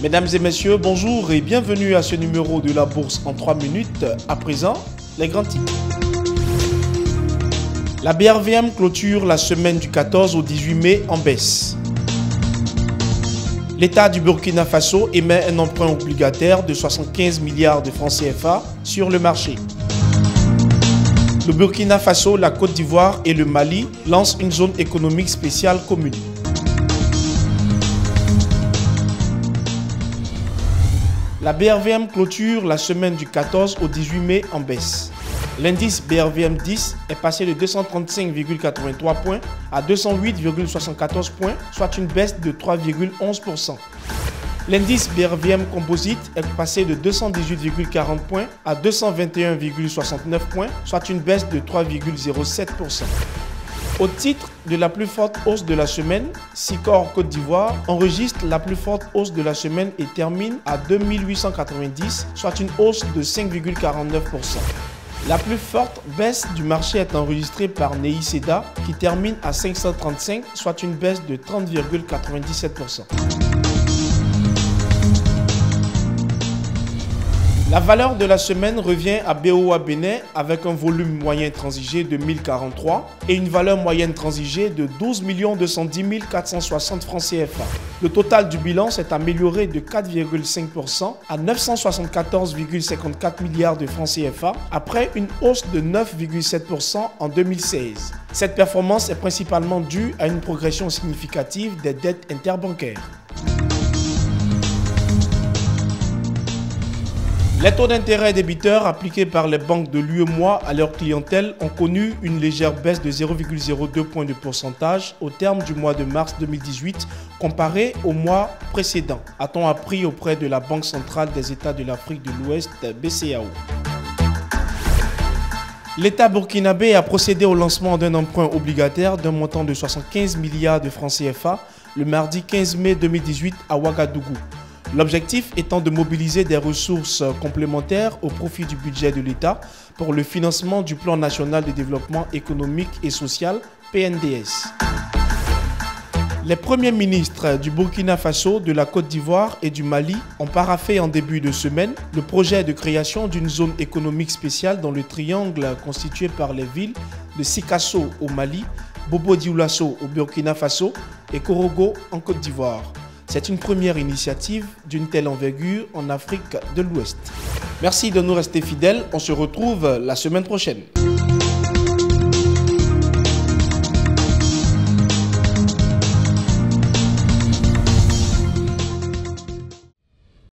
Mesdames et messieurs, bonjour et bienvenue à ce numéro de la Bourse en 3 minutes. À présent, les grands titres. La BRVM clôture la semaine du 14 au 18 mai en baisse. L'État du Burkina Faso émet un emprunt obligataire de 75 milliards de francs CFA sur le marché. Le Burkina Faso, la Côte d'Ivoire et le Mali lancent une zone économique spéciale commune. La BRVM clôture la semaine du 14 au 18 mai en baisse. L'indice BRVM 10 est passé de 235,83 points à 208,74 points, soit une baisse de 3,11%. L'indice BRVM Composite est passé de 218,40 points à 221,69 points, soit une baisse de 3,07%. Au titre de la plus forte hausse de la semaine, Sicor Côte d'Ivoire enregistre la plus forte hausse de la semaine et termine à 2890, soit une hausse de 5,49%. La plus forte baisse du marché est enregistrée par Neï-Seda qui termine à 535, soit une baisse de 30,97%. La valeur de la semaine revient à BOA Bénin avec un volume moyen transigé de 1043 et une valeur moyenne transigée de 12 210 460 francs CFA. Le total du bilan s'est amélioré de 4,5% à 974,54 milliards de francs CFA après une hausse de 9,7% en 2016. Cette performance est principalement due à une progression significative des dettes interbancaires. Les taux d'intérêt débiteurs appliqués par les banques de l'UEMOA à leur clientèle ont connu une légère baisse de 0,02 points de pourcentage au terme du mois de mars 2018 comparé au mois précédent, a-t-on appris auprès de la Banque centrale des États de l'Afrique de l'Ouest, BCEAO. L'État burkinabé a procédé au lancement d'un emprunt obligataire d'un montant de 75 milliards de francs CFA le mardi 15 mai 2018 à Ouagadougou. L'objectif étant de mobiliser des ressources complémentaires au profit du budget de l'État pour le financement du Plan national de développement économique et social, PNDS. Les premiers ministres du Burkina Faso, de la Côte d'Ivoire et du Mali ont paraphé en début de semaine le projet de création d'une zone économique spéciale dans le triangle constitué par les villes de Sikasso au Mali, Bobo-Dioulasso au Burkina Faso et Korogo en Côte d'Ivoire. C'est une première initiative d'une telle envergure en Afrique de l'Ouest. Merci de nous rester fidèles. On se retrouve la semaine prochaine.